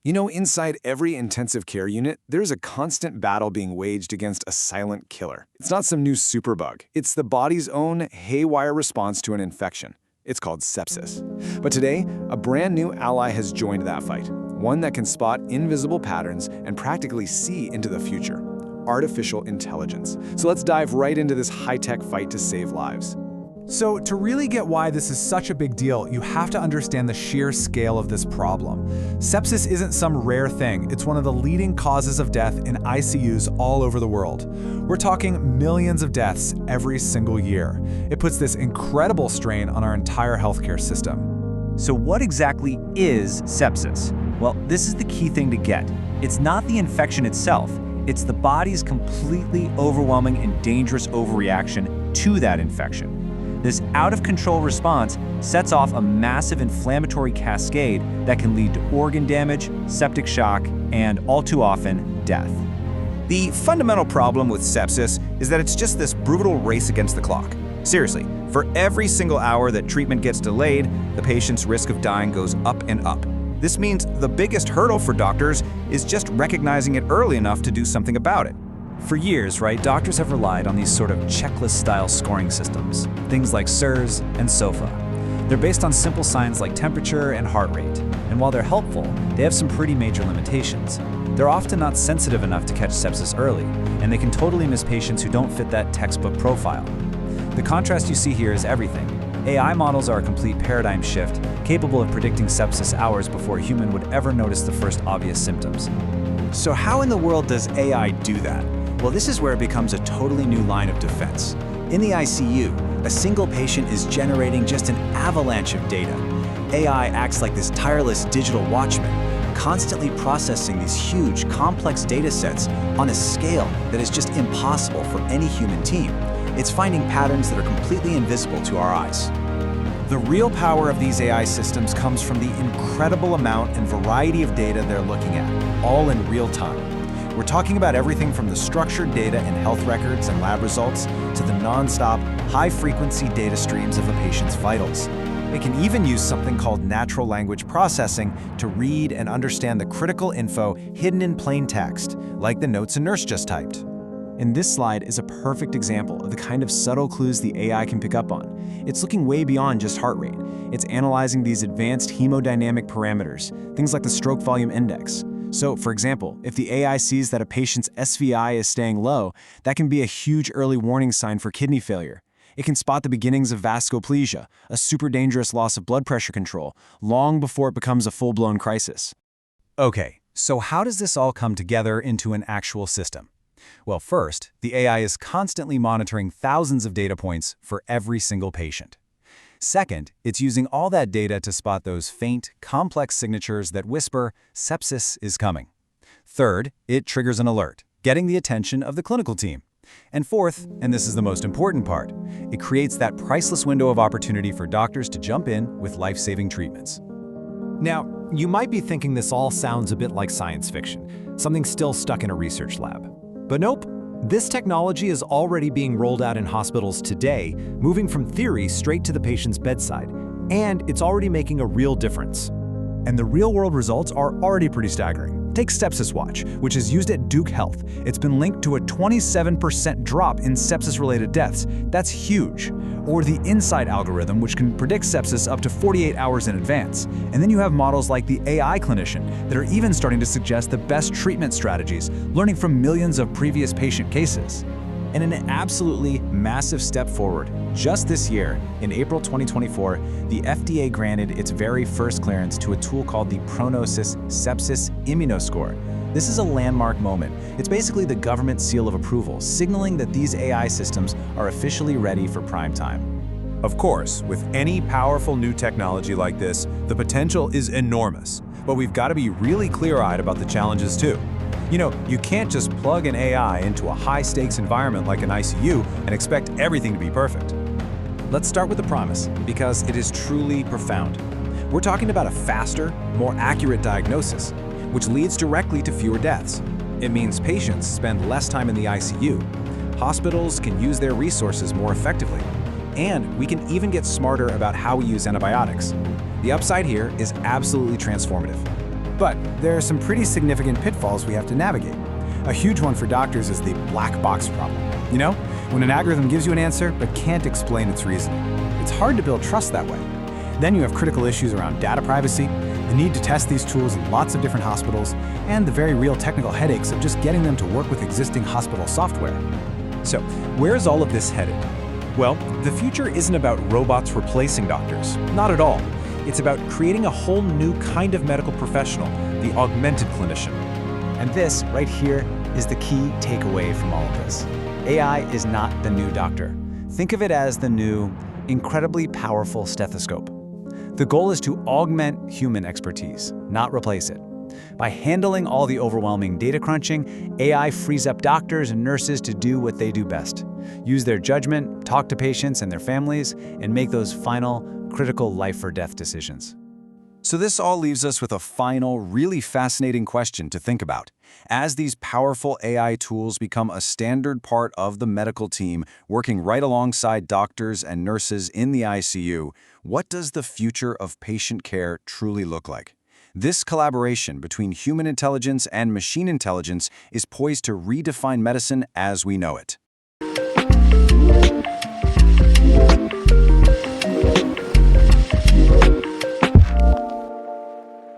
You know, inside every intensive care unit, there's a constant battle being waged against a silent killer. It's not some new superbug. It's the body's own haywire response to an infection. It's called sepsis. But today, a brand new ally has joined that fight, one that can spot invisible patterns and practically see into the future: artificial intelligence. So let's dive right into this high-tech fight to save lives. So to really get why this is such a big deal, you have to understand the sheer scale of this problem. Sepsis isn't some rare thing. It's one of the leading causes of death in ICUs all over the world. We're talking millions of deaths every single year. It puts this incredible strain on our entire healthcare system. So what exactly is sepsis? Well, this is the key thing to get. It's not the infection itself. It's the body's completely overwhelming and dangerous overreaction to that infection. This out-of-control response sets off a massive inflammatory cascade that can lead to organ damage, septic shock, and, all too often, death. The fundamental problem with sepsis is that it's just this brutal race against the clock. Seriously, for every single hour that treatment gets delayed, the patient's risk of dying goes up and up. This means the biggest hurdle for doctors is just recognizing it early enough to do something about it. For years, doctors have relied on these sort of checklist-style scoring systems, things like SIRS and SOFA. They're based on simple signs like temperature and heart rate, and while they're helpful, they have some pretty major limitations. They're often not sensitive enough to catch sepsis early, and they can totally miss patients who don't fit that textbook profile. The contrast you see here is everything. AI models are a complete paradigm shift, capable of predicting sepsis hours before a human would ever notice the first obvious symptoms. So how in the world does AI do that? Well, this is where it becomes a totally new line of defense. In the ICU, a single patient is generating just an avalanche of data. AI acts like this tireless digital watchman, constantly processing these huge, complex data sets on a scale that is just impossible for any human team. It's finding patterns that are completely invisible to our eyes. The real power of these AI systems comes from the incredible amount and variety of data they're looking at, all in real time. We're talking about everything from the structured data in health records and lab results to the non-stop, high-frequency data streams of a patient's vitals. It can even use something called natural language processing to read and understand the critical info hidden in plain text, like the notes a nurse just typed. And this slide is a perfect example of the kind of subtle clues the AI can pick up on. It's looking way beyond just heart rate. It's analyzing these advanced hemodynamic parameters, things like the stroke volume index. So, for example, if the AI sees that a patient's SVI is staying low, that can be a huge early warning sign for kidney failure. It can spot the beginnings of vascoplegia, a super dangerous loss of blood pressure control, long before it becomes a full-blown crisis. Okay, so how does this all come together into an actual system? Well, first, the AI is constantly monitoring thousands of data points for every single patient. Second, it's using all that data to spot those faint, complex signatures that whisper, sepsis is coming. Third, it triggers an alert, getting the attention of the clinical team. And fourth, and this is the most important part, it creates that priceless window of opportunity for doctors to jump in with life-saving treatments. Now, you might be thinking this all sounds a bit like science fiction, something still stuck in a research lab. But nope. This technology is already being rolled out in hospitals today, moving from theory straight to the patient's bedside, and it's already making a real difference. And the real-world results are already pretty staggering. Take Sepsis Watch, which is used at Duke Health. It's been linked to a 27% drop in sepsis-related deaths. That's huge. Or the Insight algorithm, which can predict sepsis up to 48 hours in advance. And then you have models like the AI Clinician that are even starting to suggest the best treatment strategies, learning from millions of previous patient cases. And in an absolutely massive step forward, just this year, in April 2024, the FDA granted its very first clearance to a tool called the Prognosis Sepsis Immunoscore. This is a landmark moment. It's basically the government seal of approval, signaling that these AI systems are officially ready for prime time. Of course, with any powerful new technology like this, the potential is enormous. But we've got to be really clear-eyed about the challenges too. You know, you can't just plug an AI into a high-stakes environment like an ICU and expect everything to be perfect. Let's start with the promise, because it is truly profound. We're talking about a faster, more accurate diagnosis, which leads directly to fewer deaths. It means patients spend less time in the ICU. Hospitals can use their resources more effectively. And we can even get smarter about how we use antibiotics. The upside here is absolutely transformative. But there are some pretty significant pitfalls we have to navigate. A huge one for doctors is the black box problem. You know, when an algorithm gives you an answer but can't explain its reasoning. It's hard to build trust that way. Then you have critical issues around data privacy, the need to test these tools in lots of different hospitals, and the very real technical headaches of just getting them to work with existing hospital software. So, where's all of this headed? Well, the future isn't about robots replacing doctors. Not at all. It's about creating a whole new kind of medical professional, the augmented clinician. And this, right here, is the key takeaway from all of this. AI is not the new doctor. Think of it as the new, incredibly powerful stethoscope. The goal is to augment human expertise, not replace it. By handling all the overwhelming data crunching, AI frees up doctors and nurses to do what they do best. Use their judgment, talk to patients and their families, and make those final, critical life or death decisions. So this all leaves us with a final, really fascinating question to think about. As these powerful AI tools become a standard part of the medical team, working right alongside doctors and nurses in the ICU, what does the future of patient care truly look like? This collaboration between human intelligence and machine intelligence is poised to redefine medicine as we know it.